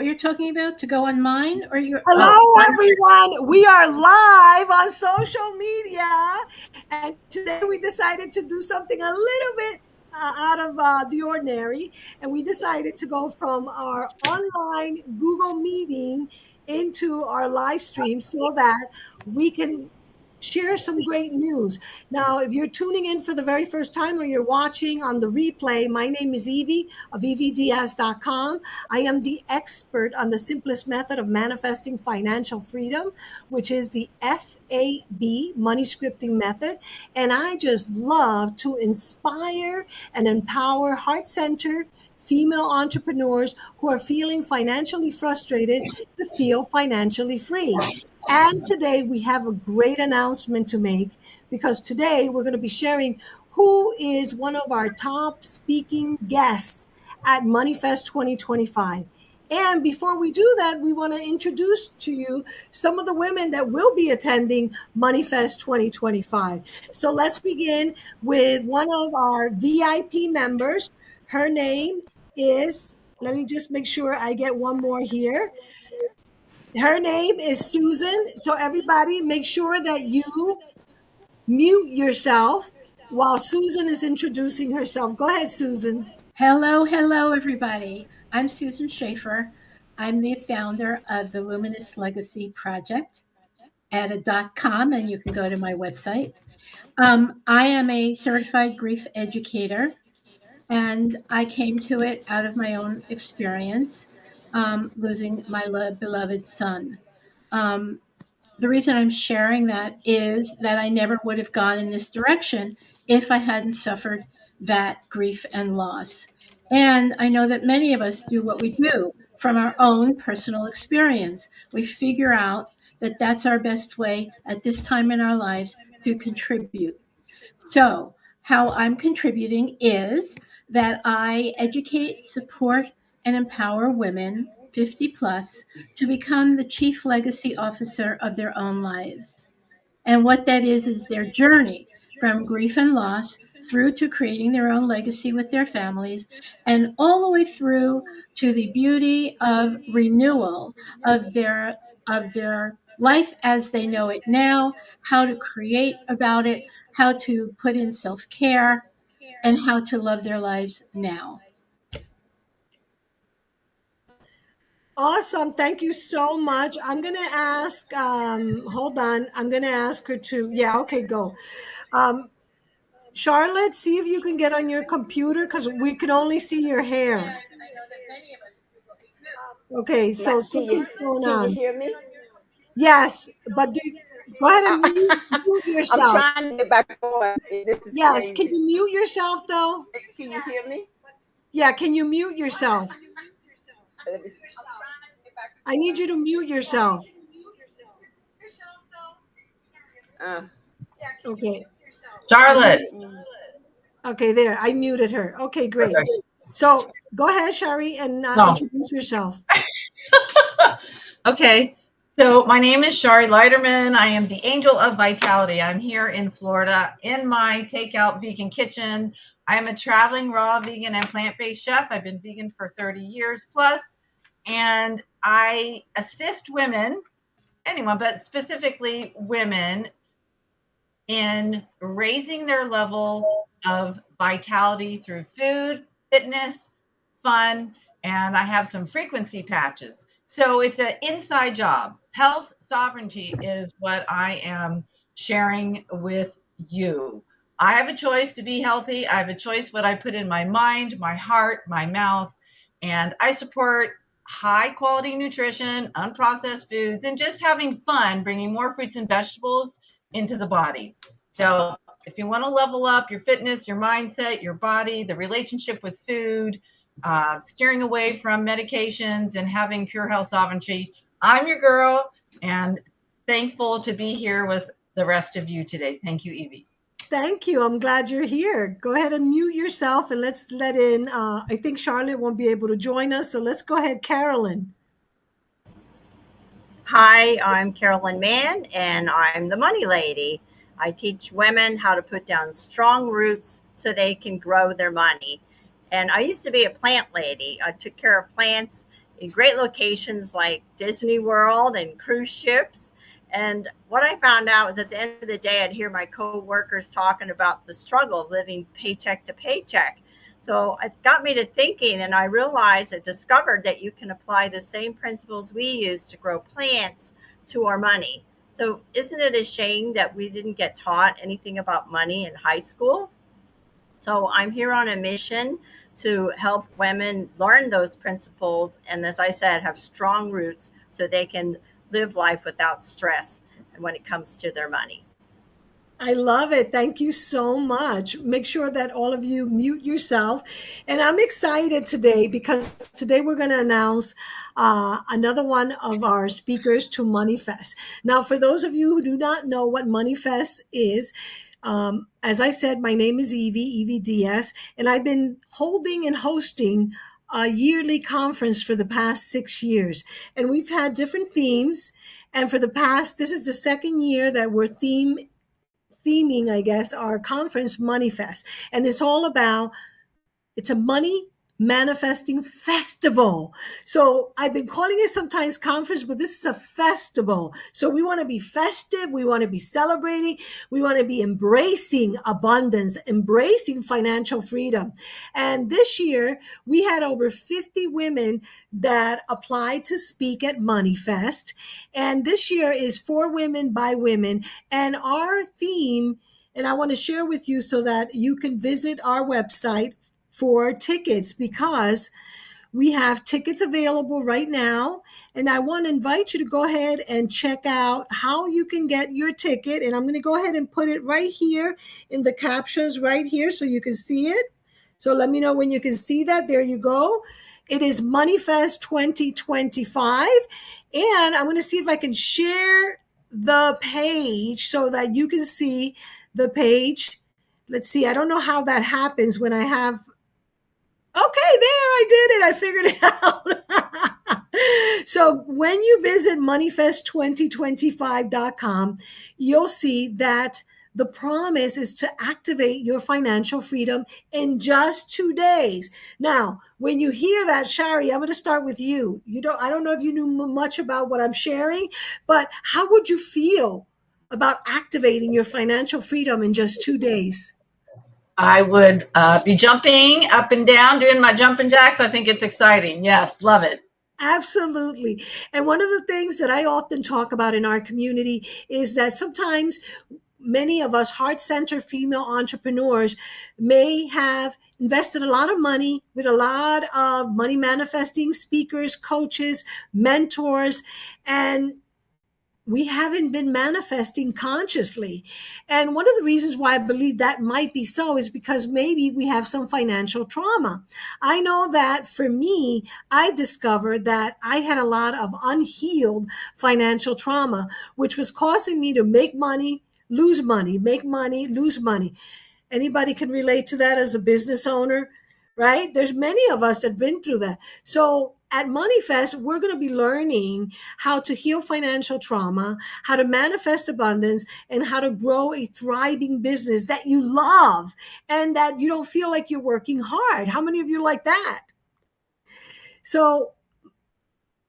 what you're talking about? To go on mine or your? Oh, Hello, everyone. We are live on social media, and today we decided to do something a little bit out of the ordinary, and we decided to go from our online Google meeting into our live stream so that we can share some great news. Now, if you're tuning in for the very first time or you're watching on the replay, my name is Evie of evdiaz.com. I am the expert on the simplest method of manifesting financial freedom, which is the FAB, money scripting method. And I just love to inspire and empower heart-centered female entrepreneurs who are feeling financially frustrated to feel financially free. And today we have a great announcement to make because today we're going to be sharing who is one of our top speaking guests at MoneyFest 2025. And before we do that, we want to introduce to you some of the women that will be attending MoneyFest 2025. So let's begin with one of our VIP members. Her name is, let me just make sure I get one more here. Her name is Susan. So everybody make sure that you mute yourself while Susan is introducing herself. Go ahead, Susan. hello, everybody. I'm Susan Schaefer. I'm the founder of the Luminous Legacy Project at a.com, and you can go to my website. I am a certified grief educator, and I came to it out of my own experience, losing my beloved son. Um, the reason I'm sharing that is that I never would have gone in this direction if I hadn't suffered that grief and loss. And I know that many of us do what we do from our own personal experience. We figure out that that's our best way at this time in our lives to contribute. So, how I'm contributing is that I educate, support, and empower women 50 plus to become the chief legacy officer of their own lives. And what that is their journey from grief and loss through to creating their own legacy with their families, and all the way through to the beauty of renewal of their life as they know it now, how to create about it, how to put in self-care, and how to love their lives now. Awesome. Thank you so much. I'm going to ask, hold on. I'm going to ask her to, yeah, okay, go. Um, Charlotte, see if you can get on your computer because we can only see your hair. Okay, so something's going Can you on. hear me? Yes, but go ahead and mute I'm yourself. trying to get back on. This is Yes, can crazy. you mute yourself though? Can you hear me? Yeah, can you mute yourself? Let me see. I need you to mute yourself. Uh, Okay. Charlotte. Okay, there. I muted her. Okay, great. Perfect. So go ahead, Shari, and No. introduce yourself. Okay. So my name is Shari Leiterman. I am the Angel of Vitality. I'm here in Florida in my takeout vegan kitchen. I am a traveling raw vegan and plant-based chef. I've been vegan for 30 years plus, and I assist women, anyone, but specifically women, in raising their level of vitality through food, fitness, fun, and I have some frequency patches. So it's an inside job. Health sovereignty is what I am sharing with you. I have a choice to be healthy. I have a choice what I put in my mind, my heart, my mouth, and I support high quality nutrition, unprocessed foods, and just having fun, bringing more fruits and vegetables into the body. So if you want to level up your fitness, your mindset, your body, the relationship with food, steering away from medications and having pure health sovereignty, I'm your girl and thankful to be here with the rest of you today. Thank you, Evie. Thank you. I'm glad you're here. Go ahead and mute yourself and let's let in. I think Charlotte won't be able to join us. So let's go ahead, Carolyn. Hi, I'm Carolyn Mann, and I'm the Money Lady. I teach women how to put down strong roots so they can grow their money. And I used to be a plant lady. I took care of plants in great locations like Disney World and cruise ships. And what I found out was at the end of the day, I'd hear my coworkers talking about the struggle of living paycheck to paycheck. So it got me to thinking, and I realized and discovered that you can apply the same principles we use to grow plants to our money. So isn't it a shame that we didn't get taught anything about money in high school? So I'm here on a mission to help women learn those principles and, as I said, have strong roots so they can live life without stress and when it comes to their money. I love it. Thank you so much. Make sure that all of you mute yourself. And I'm excited today because today we're going to announce another one of our speakers to MoneyFest. Now, for those of you who do not know what MoneyFest is, as I said, my name is Evie Diaz, and I've been holding and hosting a yearly conference for the past 6 years. And we've had different themes. And this is the second year that we're theming, I guess, our conference MoneyFest. And it's a money manifesting festival. So I've been calling it sometimes conference, but this is a festival. So we want to be festive. We want to be celebrating. We want to be embracing abundance, embracing financial freedom. And this year we had over 50 women that applied to speak at MoneyFest. And this year is for women by women. And our theme, and I want to share with you so that you can visit our website for tickets, because we have tickets available right now. And I want to invite you to go ahead and check out how you can get your ticket. And I'm going to go ahead and put it right here in the captions right here so you can see it. So let me know when you can see that. There you go. It is MoneyFest 2025. And I'm going to see if I can share the page so that you can see the page. Let's see. I don't know how that happens when I have. Okay, there, I did it. I figured it out. So when you visit moneyfest2025.com, you'll see that the promise is to activate your financial freedom in just 2 days. Now, when you hear that, Shari, I'm going to start with you. I don't know if you knew much about what I'm sharing, but how would you feel about activating your financial freedom in just 2 days? I would be jumping up and down, doing my jumping jacks. I think it's exciting. Yes, love it. Absolutely. And one of the things that I often talk about in our community is that sometimes many of us heart-centered female entrepreneurs may have invested a lot of money with a lot of money manifesting speakers, coaches, mentors, and we haven't been manifesting consciously. And one of the reasons why I believe that might be so is because maybe we have some financial trauma. I know that for me, I discovered that I had a lot of unhealed financial trauma, which was causing me to make money, lose money, make money, lose money. Anybody can relate to that as a business owner, right? There's many of us that have been through that. So at MoneyFest, we're going to be learning how to heal financial trauma, how to manifest abundance, and how to grow a thriving business that you love and that you don't feel like you're working hard. How many of you like that? So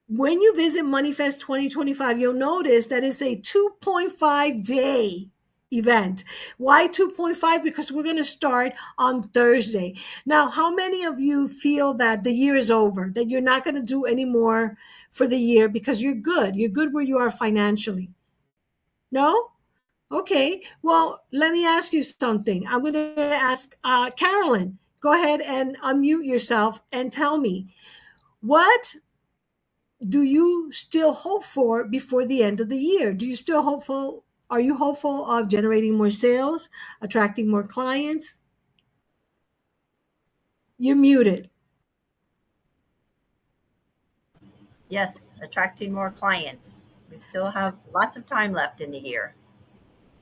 when you visit MoneyFest 2025, you'll notice that it's a 2.5 day event. Why 2.5? Because we're going to start on Thursday. Now, how many of you feel that the year is over, that you're not going to do any more for the year because you're good? You're good where you are financially. No? Okay. Well, let me ask you something. I'm going to ask Carolyn. Go ahead and unmute yourself and tell me, what do you still hope for before the end of the year? Are you hopeful of generating more sales, attracting more clients? You're muted. Yes, attracting more clients. We still have lots of time left in the year.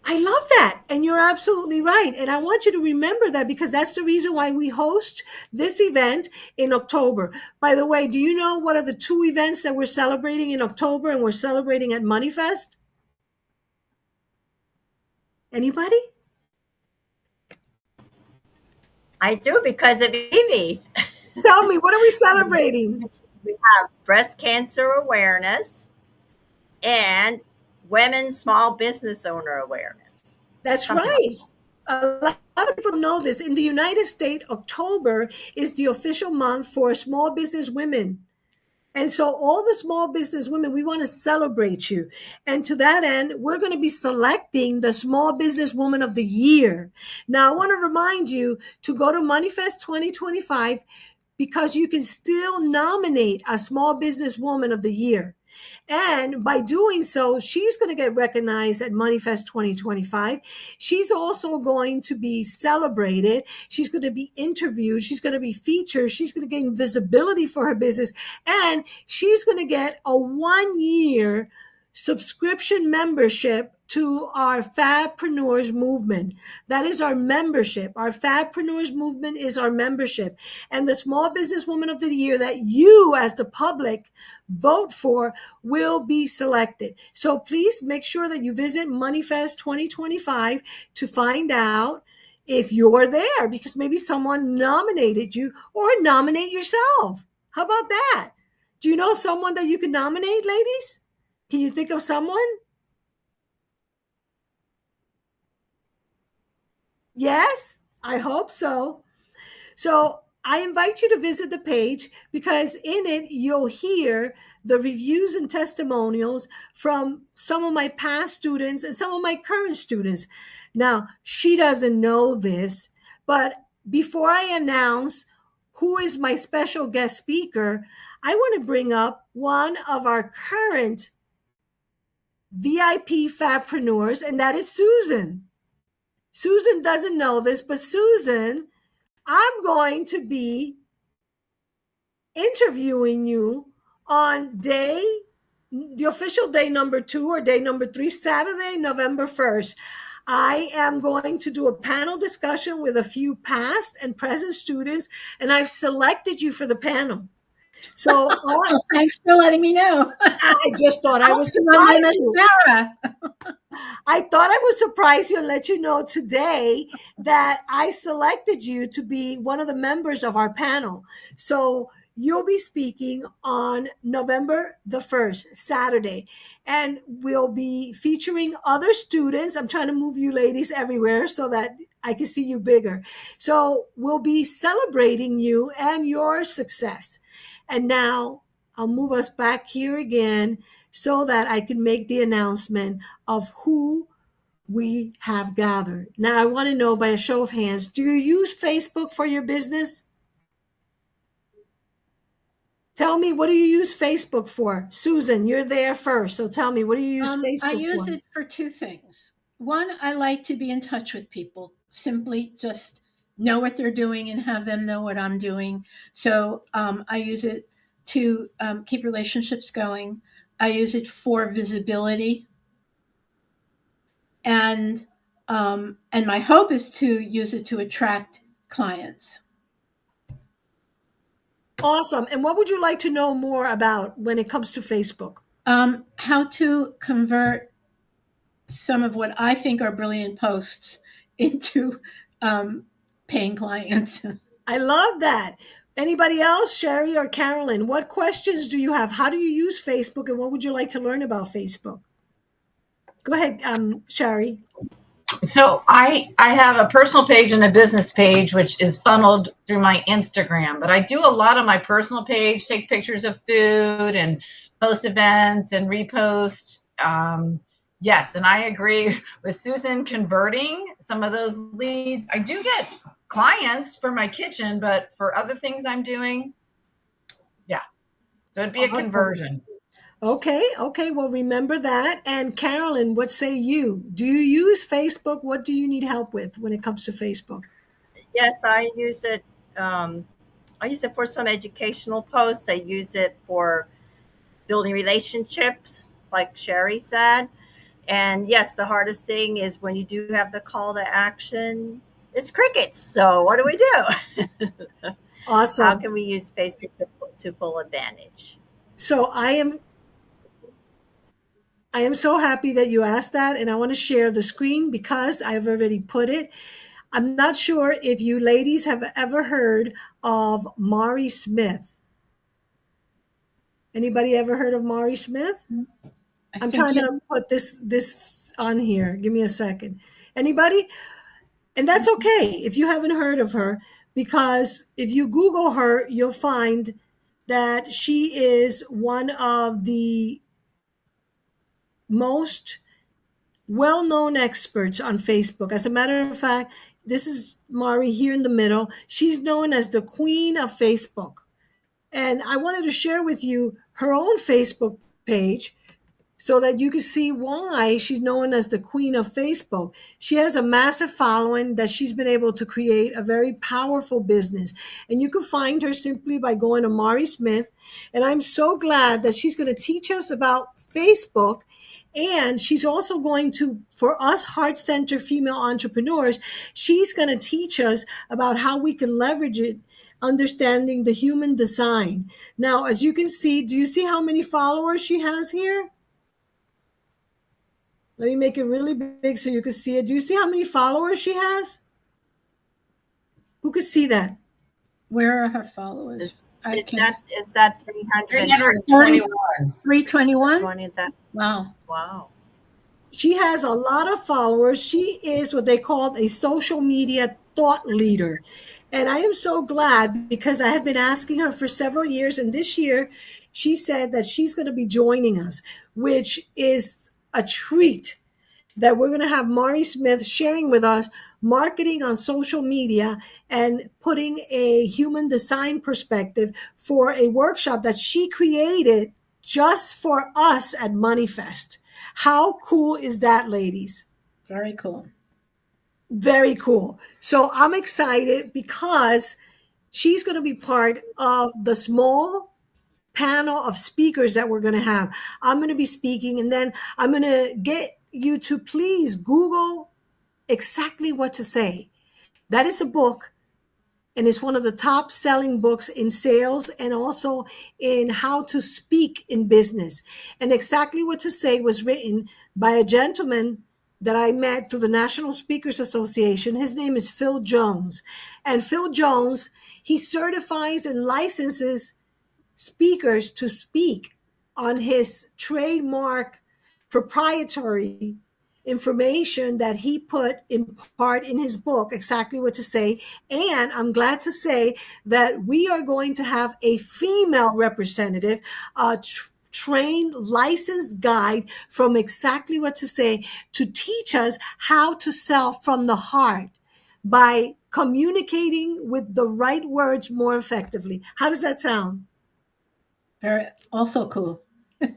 I love that. And you're absolutely right. And I want you to remember that, because that's the reason why we host this event in October. By the way, do you know what are the 2 events that we're celebrating in October and we're celebrating at MoneyFest? Anybody? I do, because of Evie. Tell me, what are we celebrating? We have breast cancer awareness and women small business owner awareness. That's Something right. A lot of people know this. In the United States, October is the official month for small business women. And so all the small business women, we want to celebrate you. And to that end, we're going to be selecting the small business woman of the year. Now, I want to remind you to go to Moneyfest 2025 because you can still nominate a small business woman of the year. And by doing so, she's going to get recognized at Moneyfest 2025. She's also going to be celebrated. She's going to be interviewed. She's going to be featured. She's going to gain visibility for her business. And she's going to get a 1-year subscription membership to our Fabpreneurs movement. That is our membership. Our Fabpreneurs movement is our membership. And the small business woman of the year that you as the public vote for will be selected. So please make sure that you visit Moneyfest 2025 to find out if you're there, because maybe someone nominated you, or nominate yourself. How about that? Do you know someone that you can nominate, ladies? Can you think of someone? Yes, I hope so. So I invite you to visit the page because in it, you'll hear the reviews and testimonials from some of my past students and some of my current students. Now, she doesn't know this, but before I announce who is my special guest speaker, I want to bring up one of our current VIP Fabpreneurs, and that is Susan. Susan doesn't know this, but Susan, I'm going to be interviewing you on the official day number 2 or day number 3, Saturday, November 1st. I am going to do a panel discussion with a few past and present students, and I've selected you for the panel. So thanks for letting me know. I just thought I would surprise you. I thought I would surprise you and let you know today that I selected you to be one of the members of our panel. So you'll be speaking on November the 1st, Saturday, and we'll be featuring other students. I'm trying to move you ladies everywhere so that I can see you bigger. So we'll be celebrating you and your success. And now I'll move us back here again so that I can make the announcement of who we have gathered. Now, I want to know by a show of hands, do you use Facebook for your business? Tell me, what do you use Facebook for? Susan, you're there first. So tell me, what do you use Facebook for? I use it for 2 things. One, I like to be in touch with people, simply just know what they're doing and have them know what I'm doing. So I use it to keep relationships going. I use it for visibility. And my hope is to use it to attract clients. Awesome. And what would you like to know more about when it comes to Facebook? How to convert some of what I think are brilliant posts into paying clients. I love that. Anybody else, Sherry or Carolyn, what questions do you have? How do you use Facebook, and what would you like to learn about Facebook? Go ahead, Sherry. So I have a personal page and a business page, which is funneled through my Instagram. But I do a lot on my personal page, take pictures of food and post events and repost. Yes, and I agree with Susan converting some of those leads. I do get clients for my kitchen, but for other things I'm doing, yeah. So it'd be a conversion. Okay. Well, remember that. And Carolyn, what say you? Do you use Facebook? What do you need help with when it comes to Facebook? Yes, I use it. I use it for some educational posts. I use it for building relationships, like Sherry said. And yes, the hardest thing is when you do have the call to action, it's crickets. So what do we do? Awesome. How can we use Facebook to full advantage? So I am so happy that you asked that, and I want to share the screen because I've already put it. I'm not sure if you ladies have ever heard of Mari Smith. Anybody ever heard of Mari Smith? I I'm think trying to put this on here. Give me a second. Anybody? And that's okay if you haven't heard of her, because if you Google her, you'll find that she is one of the most well-known experts on Facebook. As a matter of fact, this is Mari here in the middle. She's known as the queen of Facebook. And I wanted to share with you her own Facebook page so that you can see why she's known as the queen of Facebook. She has a massive following that she's been able to create a very powerful business. And you can find her simply by going to Mari Smith. And I'm so glad that she's going to teach us about Facebook. And she's also going to, for us heart center female entrepreneurs, she's going to teach us about how we can leverage it, understanding the human design. Now, as you can see, do you see how many followers she has here? Let me make it really big so you can see it. Do you see how many followers she has? Who could see that? Where are her followers? Is, I is can that 320? 321. 321. That, Wow. wow. She has a lot of followers. She is what they call a social media thought leader. And I am so glad, because I had been asking her for several years. And this year she said that she's going to be joining us, which is a treat, that we're going to have Mari Smith sharing with us marketing on social media and putting a human design perspective for a workshop that she created just for us at MoneyFest. How cool is that, ladies? Very cool. Very cool. So I'm excited because she's going to be part of the small panel of speakers that we're going to have. I'm going to be speaking, and then I'm going to get you to please Google Exactly What to Say. That is a book, and it's one of the top selling books in sales and also in how to speak in business. And Exactly What to Say was written by a gentleman that I met through the National Speakers Association. His name is Phil Jones. And Phil Jones, he certifies and licenses speakers to speak on his trademark proprietary information that he put in part in his book, Exactly What to Say. And I'm glad to say that we are going to have a female representative, trained licensed guide from Exactly What to Say, to teach us how to sell from the heart by communicating with the right words more effectively. How does that sound? Very also cool.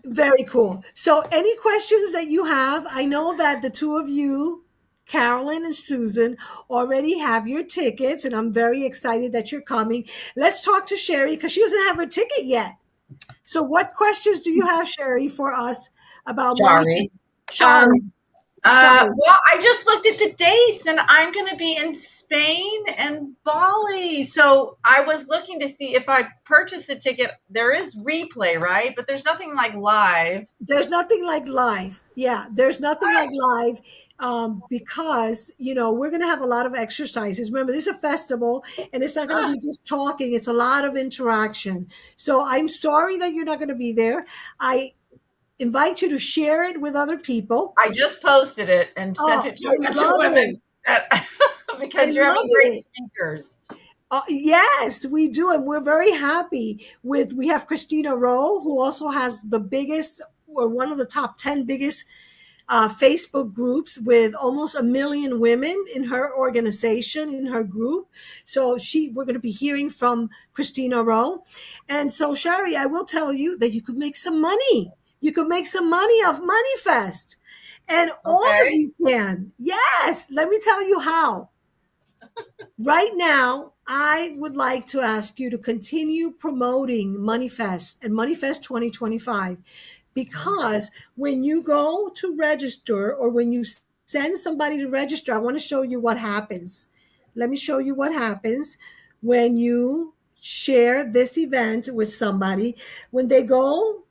Very cool. So any questions that you have, I know that the two of you, Carolyn and Susan, already have your tickets, and I'm very excited that you're coming. Let's talk to Sherry, because she doesn't have her ticket yet. So what questions do you have, Sherry, for us about money? Sorry. Well, I just looked at the dates, and I'm going to be in Spain and Bali. So I was looking to see if I purchase a ticket. There is replay, right? But there's nothing like live. There's nothing like live. Yeah, there's nothing like live. Because, we're going to have a lot of exercises. Remember, this is a festival, and it's not going to be just talking. It's a lot of interaction. So I'm sorry that you're not going to be there. I invite you to share it with other people. I just posted it and sent it to a bunch of women because you're having great speakers. Yes, we do. And we're very happy we have Christina Rowe, who also has the biggest, or one of the top 10 biggest Facebook groups with almost 1 million women in her organization, in her group. So we're going to be hearing from Christina Rowe. And so, Sherry, I will tell you that you could make some money. You could make some money off MoneyFest. And all of you can. Yes, let me tell you how. Right now, I would like to ask you to continue promoting MoneyFest and MoneyFest 2025. Because when you go to register, or when you send somebody to register, I want to show you what happens. Let me show you what happens when you share this event with somebody. When they go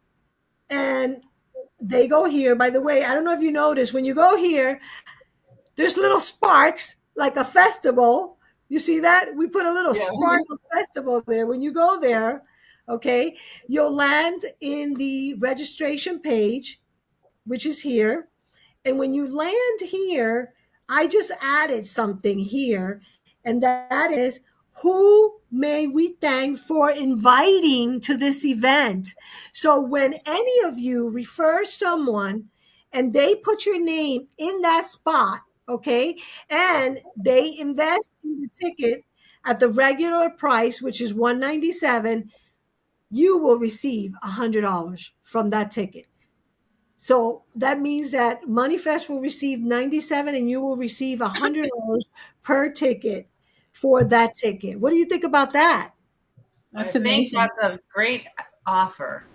here, by the way, I don't know if you noticed, when you go here, there's little sparks like a festival. You see that? We put a little sparkle festival there. When you go there, Okay. You'll land in the registration page, which is here. And when you land here, I just added something here, and that is, who may we thank for inviting to this event? So when any of you refer someone and they put your name in that spot, okay, and they invest in the ticket at the regular price, which is $197, you will receive $100 from that ticket. So that means that MoneyFest will receive 97 and you will receive $100 per ticket for that ticket. What do you think about that? That's I think amazing. that's a great offer.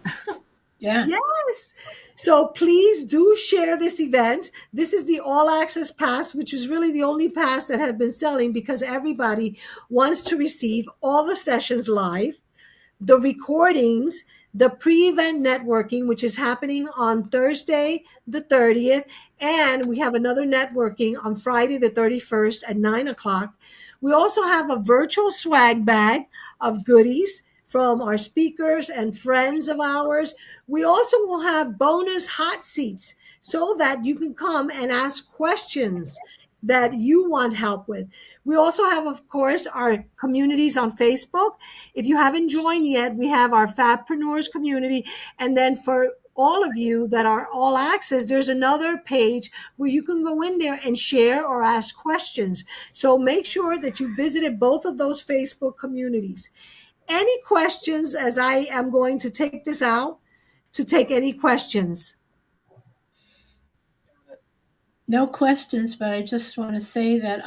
Yeah. Yes. So please do share this event. This is the All Access Pass, which is really the only pass that had been selling because everybody wants to receive all the sessions live, the recordings, the pre-event networking, which is happening on Thursday, the 30th. And we have another networking on Friday, the 31st at 9 o'clock. We also have a virtual swag bag of goodies from our speakers and friends of ours. We also will have bonus hot seats so that you can come and ask questions that you want help with. We also have, of course, our communities on Facebook. If you haven't joined yet, we have our Fabpreneurs community. And then for all of you that are all access, there's another page where you can go in there and share or ask questions. So make sure that you visited both of those Facebook communities. Any questions as I am going to take this out to take any questions? No questions, but I just want to say that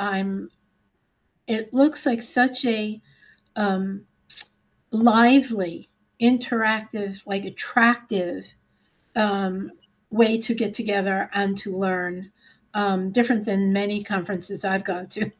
it looks like such a um, lively, interactive, like attractive um, way to get together and to learn, different than many conferences I've gone to.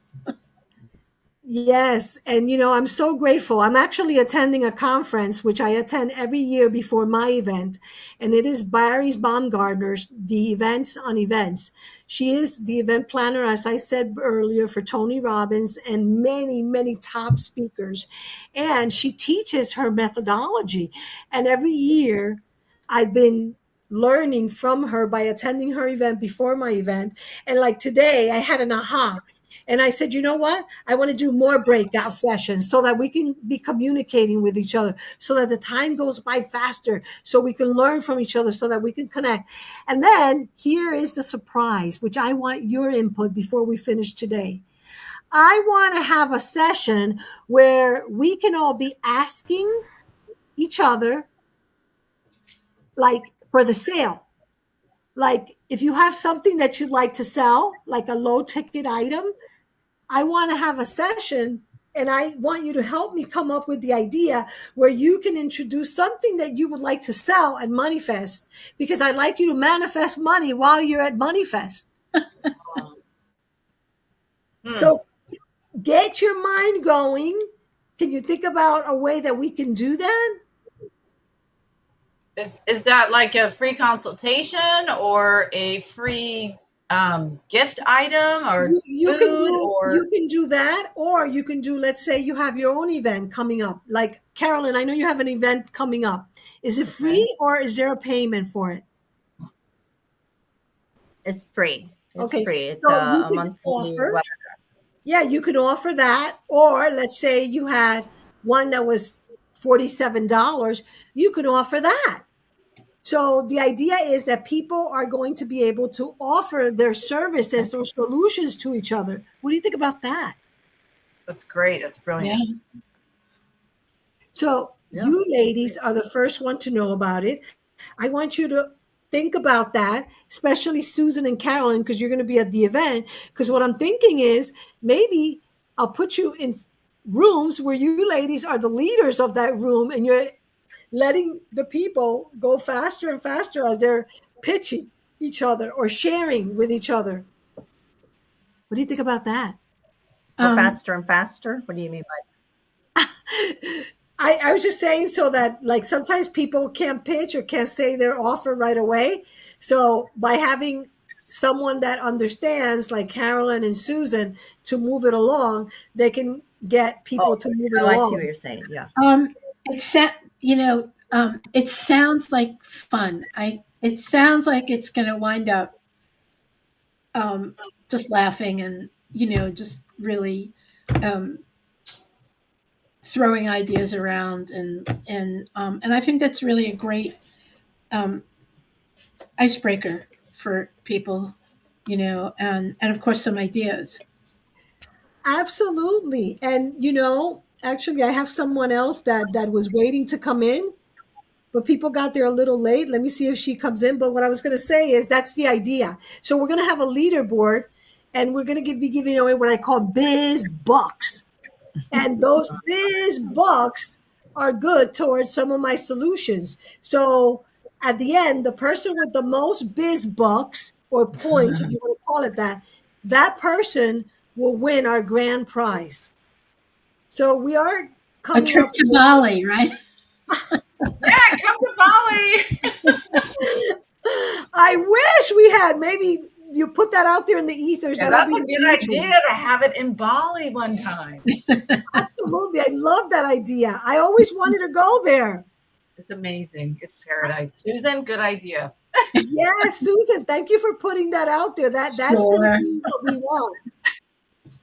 Yes, and I'm so grateful. I'm actually attending a conference which I attend every year before my event, and it is Barry's Baumgartner's The Events on Events. She is the event planner, as I said earlier, for Tony Robbins and many, many top speakers. And she teaches her methodology. And every year I've been learning from her by attending her event before my event. And like today, I had an aha. And I said, you know what? I want to do more breakout sessions so that we can be communicating with each other, so that the time goes by faster, so we can learn from each other, so that we can connect. And then here is the surprise, which I want your input before we finish today. I want to have a session where we can all be asking each other, like for the sale. Like if you have something that you'd like to sell, like a low ticket item, I want to have a session and I want you to help me come up with the idea where you can introduce something that you would like to sell at MoneyFest, because I'd like you to manifest money while you're at MoneyFest. So get your mind going. Can you think about a way that we can do that? Is that like a free consultation or a free gift item or You food can do that, or you can do, let's say you have your own event coming up. Like Carolyn, I know you have an event coming up. Is it free or is there a payment for it? It's free. It's Okay, free. It's so a you can monthly offer. Yeah, you could offer that. Or let's say you had one that was $47, you could offer that. So the idea is that people are going to be able to offer their services or solutions to each other. What do you think about that? That's great. That's brilliant. Yeah. So you ladies are the first one to know about it. I want you to think about that, especially Susan and Carolyn, because you're going to be at the event. Because what I'm thinking is maybe I'll put you in rooms where you ladies are the leaders of that room, and you're letting the people go faster and faster as they're pitching each other or sharing with each other. What do you think about that? Go faster and faster? What do you mean by that? I was just saying, so that like sometimes people can't pitch or can't say their offer right away. So by having someone that understands, like Carolyn and Susan, to move it along, they can get people to move it I see along. what you're saying. Yeah. it sounds like fun. It sounds like it's going to wind up um, just laughing and just really um, throwing ideas around and I think that's really a great um, icebreaker for people, and of course some ideas. Absolutely. And actually I have someone else that was waiting to come in, but people got there a little late. Let me see if she comes in. But what I was going to say is that's the idea. So we're going to have a leaderboard and we're going to be giving away what I call biz bucks. And those biz bucks are good towards some of my solutions. So at the end, the person with the most biz bucks or points, if you want to call it that, that person will win our grand prize. So we are A coming trip up to with- Bali, right? Yeah, come to Bali. I wish we had. Maybe you put that out there in the ethers. Yeah, That'll that's a be good the idea to have it in Bali one time. Absolutely. I love that idea. I always wanted to go there. It's amazing. It's paradise. Susan, good idea. Yes, Susan, thank you for putting that out there. That's going Sure. to be what we want.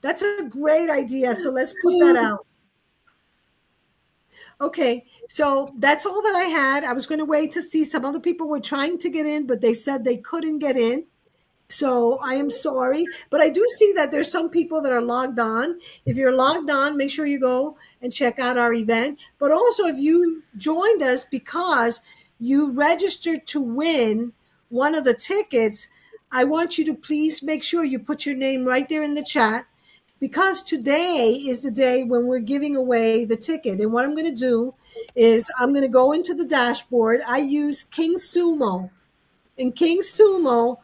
That's a great idea. So let's put that out. Okay, so that's all that I had. I was going to wait to see some other people were trying to get in, but they said they couldn't get in. So I am sorry, but I do see that there's some people that are logged on. If you're logged on, make sure you go and check out our event. But also, if you joined us because you registered to win one of the tickets, I want you to please make sure you put your name right there in the chat, because today is the day when we're giving away the ticket. And what I'm going to do is I'm going to go into the dashboard. I use King Sumo. In King Sumo,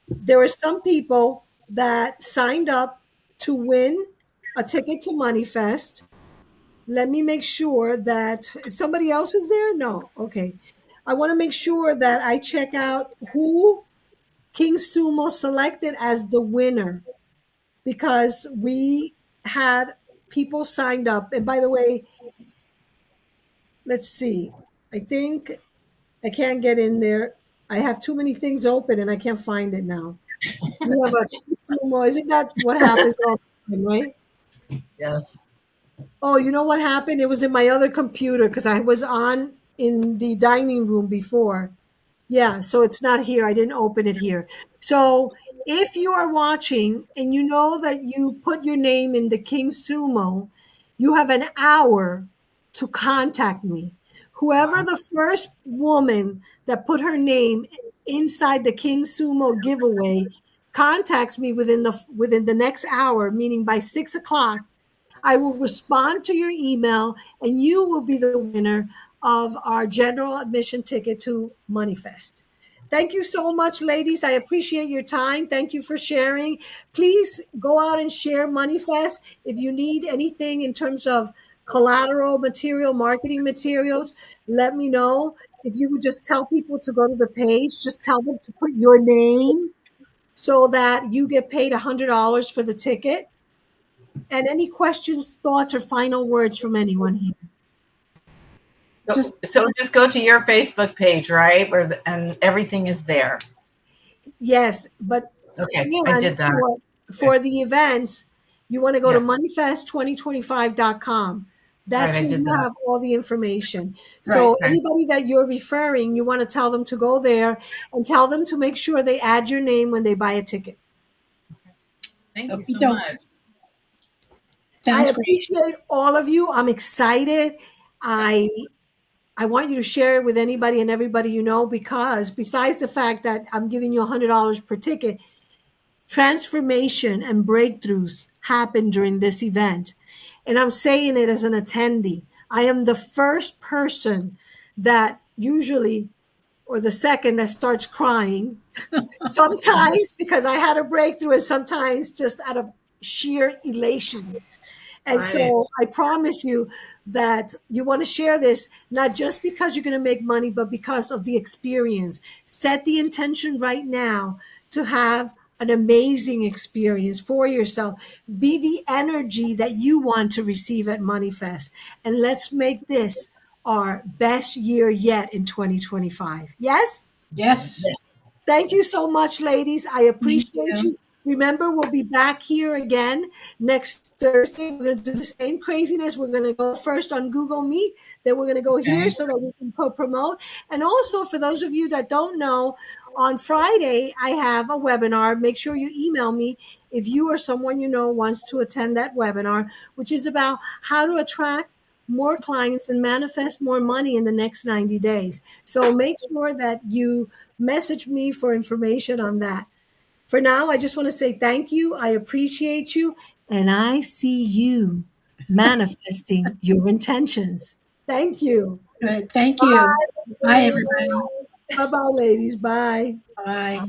there were some people that signed up to win a ticket to Moneyfest. Let me make sure that somebody else is there. No. Okay. I want to make sure that I check out who King Sumo selected as the winner, because we had people signed up. And by the way, let's see. I think I can't get in there. I have too many things open and I can't find it now. We have a sumo. Isn't that what happens all the time, right? Yes. Oh, you know what happened? It was in my other computer because I was on in the dining room before. Yeah, so it's not here. I didn't open it here. So if you are watching and you know that you put your name in the King Sumo, you have an hour to contact me. Whoever the first woman that put her name inside the King Sumo giveaway contacts me within the next hour, meaning by 6 o'clock, I will respond to your email and you will be the winner of our general admission ticket to Moneyfest. Thank you so much, ladies. I appreciate your time. Thank you for sharing. Please go out and share Moneyfest. If you need anything in terms of collateral material, marketing materials, let me know. If you would just tell people to go to the page, just tell them to put your name so that you get paid $100 for the ticket. And any questions, thoughts, or final words from anyone here? So just go to your Facebook page, right? And everything is there. Yes, but Okay, again, I did that. for the events, you want to go to Yes. moneyfest2025.com. That's Right, I where did you that. have all the information. So Right, okay. anybody that you're referring, you want to tell them to go there and tell them to make sure they add your name when they buy a ticket. Thank you so Okey-doke. much. I Sounds great. appreciate all of you. I'm excited. I want you to share it with anybody and everybody you know, because besides the fact that I'm giving you $100 per ticket, transformation and breakthroughs happen during this event. And I'm saying it as an attendee. I am the first person that usually, or the second that starts crying, sometimes because I had a breakthrough and sometimes just out of sheer elation. And Right. so I promise you that you want to share this, not just because you're going to make money, but because of the experience. Set the intention right now to have an amazing experience for yourself. Be the energy that you want to receive at Moneyfest. And let's make this our best year yet in 2025. Yes? Yes. Yes. Thank you so much, ladies. I appreciate you. you. Remember, we'll be back here again next Thursday. We're going to do the same craziness. We're going to go first on Google Meet, then we're going to go here Okay. so that we can promote. And also, for those of you that don't know, on Friday, I have a webinar. Make sure you email me if you or someone you know wants to attend that webinar, which is about how to attract more clients and manifest more money in the next 90 days. So make sure that you message me for information on that. For now, I just want to say thank you. I appreciate you. And I see you manifesting your intentions. Thank you. Good. Thank you. Bye, everybody. Bye bye, ladies. Bye. Bye.